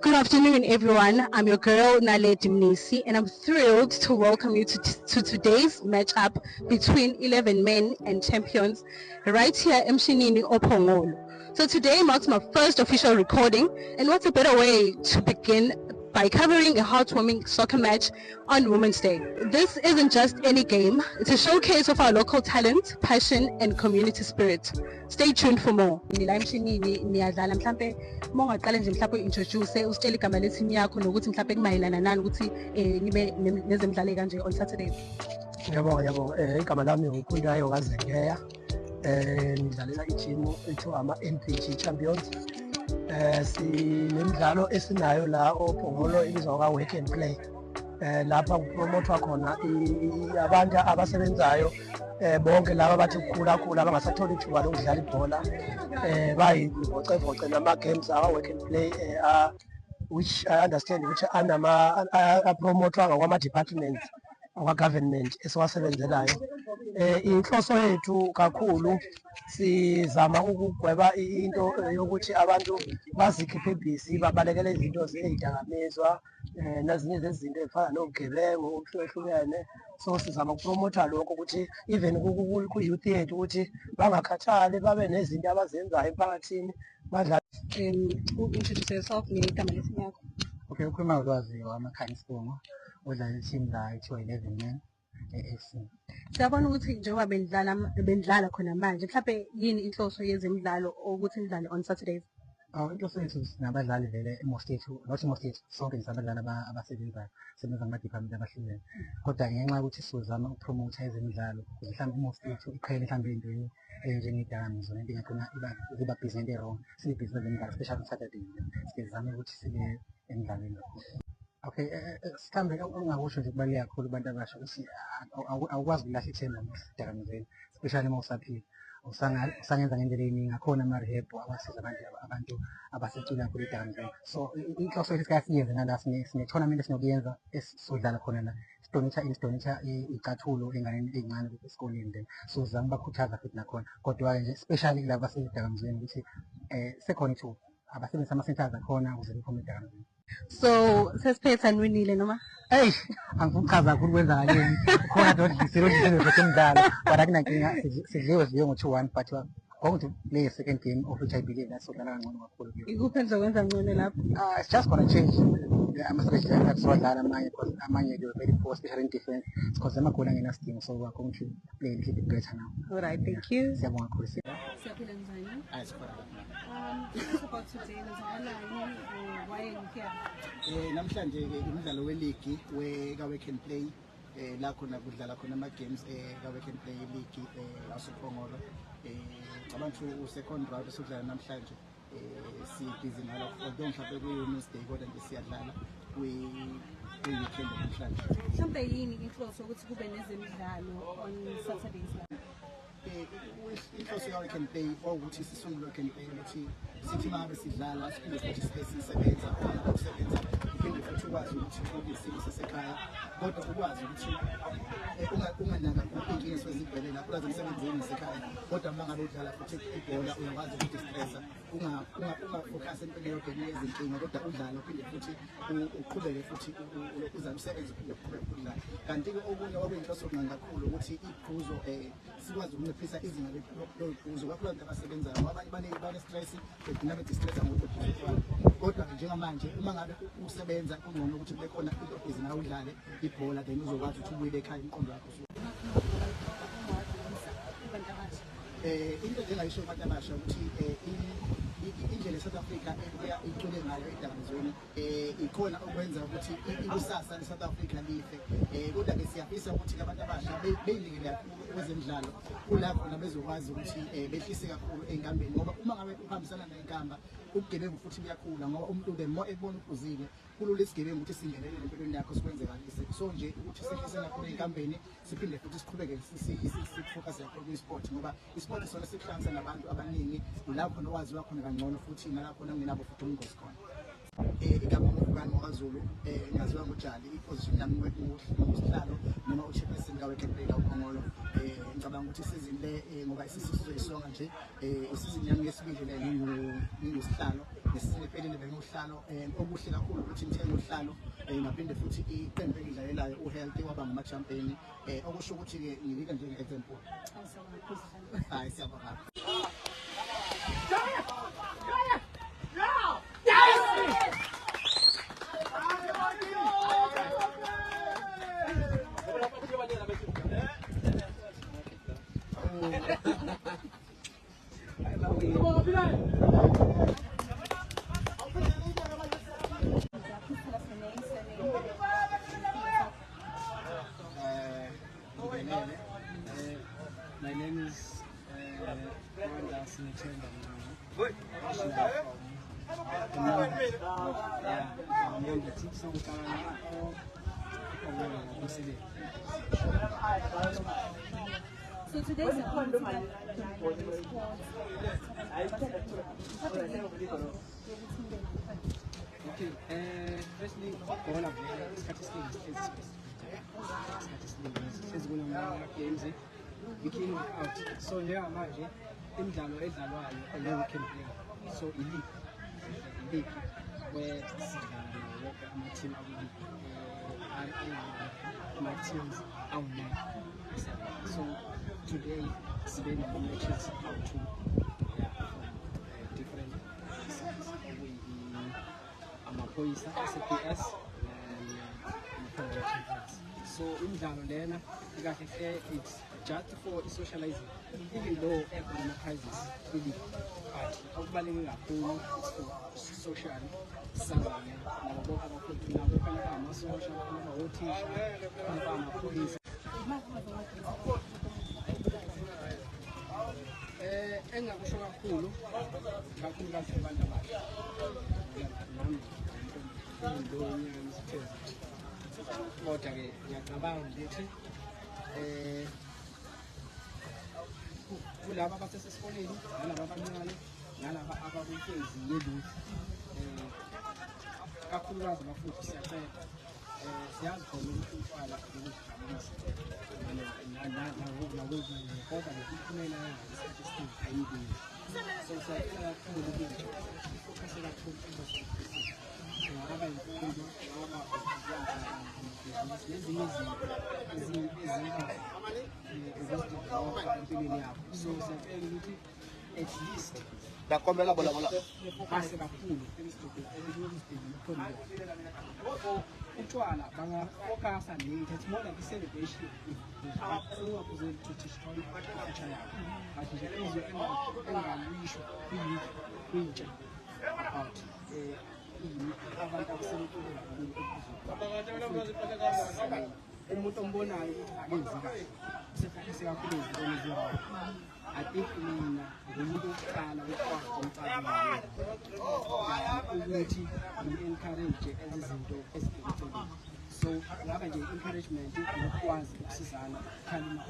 Good afternoon, everyone. I'm your girl, Naledi Mnisi, and I'm thrilled to welcome you to today's matchup between 11 men and champions right here in Mshinini Opongolo. So today marks my first official recording, and what's a better way to begin by covering a heartwarming soccer match on Women's Day. This isn't just any game, it's a showcase of our local talent, passion, and community spirit. Stay tuned for more. Nila Mshinini niyadlala mhlambe mongaqala nje mhlawumbe introduce usitshela igama lethini yakho nokuthi mhlawumbe kumayelana nani ukuthi nibe nezemidlalo kanje on Saturday. Yabo igama lami uKundayo kaZengeya nidlalela i-team ethiwa ama-NPG Champions. Sinemidlalo esinayo la oPhongolo ibizwa ka work and play. Lapha kupromothwa khona abantu abasebenzayo bonke laba bathi kukhula abangasatholi ithuba lokudlala ibhola bayivocavoce nama-games awa-work and play which I understand ukuthi apromothwa ngakwama-departments akwa-government esiwasebenzelayo. Inhloso yethu kakhulu sizama ukugweba into yokuthi abantu bazikhiphe busy babalekele izinto zezidakamizwa nezinye zezinto ezifana nobugebengu obhlukahlukene. So sizama ukupromotha lokho ukuthi even ku-youth yethu ukuthi bangakhathali babe nezinto abazenzayo emphakathini badlale. Introduce yourself ngegama lethini yakho. Okay, ukhuluma ngolwazi wamakhaya Sibongo odlala i-team la ethiwa 11 men e-FC. Siyabona ukuthi njengoba bendlala khona manje mhlawumbe yini inhloso yezemidlalo ukuthi nidlale on Saturdays? Inhloso yethu sinabadlali vele most yethu sonke nisabadlali abasebenzayo sebenza ngama-department abahlukene, kodwa ngenxa yokuthi sizama ukupromotha ezemidlalo ukuze mhlawumbe most yethu iqhele mhlawumbe ey'ntweni ey'njengedakamizwa nento ingagcina ziba busy into e-wrong, sibe busy nezemidlalo especially on Saturday sizame ukuthi sibe emidlalweni. Okay, mhlawumbe ungakusho nje kubaluleke kakhulu kubantu abasha ukuthi awukwazi ukulahla ithemba edakamizweni, especially uma usaphila. Usangenza ngendlela eningi, akhona ama-rehab awasiza abantu abasetshula kakhulu edakamizweni. So inhloso yethu sikasiyenze nala sine-tournament esinokuyenza esizodlala khona la sidonetha icathulo enganeni ey'ncane esikoleni then so sizama bakhuthaza futhi nakhona, kodwa-ke nje especially laba basedakamizweni ukuthi sekhona ithuba abasebenzisa ama-centers akhona ukuze bephume edakamizweni. So sesiphetha niwinile noma? Hey, angikuchaza kakhulu kwenzakaleni khona emidlalo but akunankinga sidliwe ngo-2-1 but going to play a second game of which I believe sodlala kangcono kakhulu. Ikuphi enizokwenza ngcono lapho? It's just gonna change ama-strategy sizodlala amanye they were very poor especially in defense because amagoli angenasidingo, so we're going to play a little bit better now. All right, thank you. Siyabonga kakhulu. Siyaphila njani? It's about today nenzakalani why are you here? Namhlanje umdlalo weligi ka-work and play la khona kudlala khona ama-games ka-work and play league wasePhongolo. Abantu u-second round esodlala namhlanje sibhizi ngalo although mhlawumbe kuyi-Women's Day kodwa nje siyadlala kwi-weekend namhlanje. Mhlawumbe yini inhloso ukuthi kube nezemidlalo on Saturdays la? Inhloso ya-work and play ukuthi sisungule work and play ukuthi sithi uma ngabe sidlala siphinde futhi sibe sisebenza ukusebenza uphinde futhi ukwazi ukuthi ubisile sesekhaya kodwa ukwazi ukuthi unganaka inkinga esizivelela ukwazi umsebenzini nasekhaya kodwa uma ngabe udlala futhi ibhola uyakwazi ukudistressa ungafocus empilweni yonke yezinkinga kodwa udlala uphinde futhi uqhubeke futhi uzama umsebenzi uphinde uqhubeke udlala. Kanti-ke okunye okuyinhloso kakhulu ukuthi iphuzo sikwazi ukunciphisa izinga lophuzo kakhulu abasebenzayo abanye bane-stress begcina bedistressa ngokuphuza, kodwa njengamanje uma ngabe usebenza kungcono ukuthi kube khona into ezina udlale ibhola then uzokwazi ukuthi ubuyele ekhaya umqondo wakho. Into engayisho abantu abasha ukuthi indlela eSouth Africa icule ngayo edakamizweni ikhona okwenza ukuthi ikusasa leSouth Africa life, kodwa-ke siyafisa ukuthi abantu abasha beyinikele kakhulu kwezemidlalo kulapho na bezokwazi ukuthi behlise kakhulu ey'nkambeni, ngoba uma ngabe uhambisana neyinkamba ubugebengu futhi buyakhula ngoba umuntu ebona uphuzile kulula isigebengu ukuthi singenelele empilweni yakho sikwenze kalise. So nje ukuthi sihlise kakhulu ey'nkambeni siphinde futhi siqhubeke sifocus kakhulu kwi-sport ngoba i-sport isona sikuhlanganisa nabantu abaningi, lapho nowaziwa khona kangcono futhi nalapho nangenabo futhi ubungozi khona. Igama ngokubani kwaZulu ngaziwa ngoJali, iposition yami ngusihlalo noma uchairperson ka-work and play kaUPhongolo. Ngicabanga ukuthi isizini le ngoba isizini sizoyisonga nje isizini yami yesibili le ngingusihlalo nesizini ephelele benohlalo okuhle kakhulu ukuthi nithenge uhlalo ngaphinde futhi iqembu elidlalelayo uHealthy waba ngama-champion okusho ukuthi-ke ngilika njenge-example. Hayi siyabonga. My name is Wanda Sinetenda. So today's appointment. Okay, firstly, all of the statistics is going to games. We came out. So there are manje imidlalo edlalwayo and then we can play. So league where wonke ama-team ama-teams awu-9. So today sibe nama-matches out-2 different amaphoyisa SAPS and so imidlalo lena ikahle it's just for socializing, even though every prizes really but okubaluleke kakhulu for social sangane nabo abafundi nabo kana ama-social ama-othisha ama-police engakusho kakhulu kakhulukazi abantu abasha nami ngiyonyana isithezi kodwa-ke ngiyacabanga ukuthi kulaba abasesesikoleni nalaba abancane nalaba abakwinhlezi yeluthi kakhulukazi abafundi siyacela siyazi khona ukuthi utshwala ukuzijabulisa kodwa ngemiphumela yangesikhathi esiningi ayibili so siyacela kakhulu ukuthi ifokhase kakhulu kungaba imfundo nezinye izinto empilweni yakho so siyacela ukuthi at least base kakhulu utshwala bangafokasa late it's more like a celebration ungaphuzeli to teach culture yakho but nje izwe engalisho kwintsha about abantu abasebekule kakhulu umuntu ombonayo ukuthi akenzi kahle usefokuse kakhulu ezintweni eziwayo I think mina ngumuntu wokuqala ukwazi umcabango ukuthi ngi-encourage ezizinto eziqeqekile so ngaba nje encouragement ukwazi ukusizana ukukhalima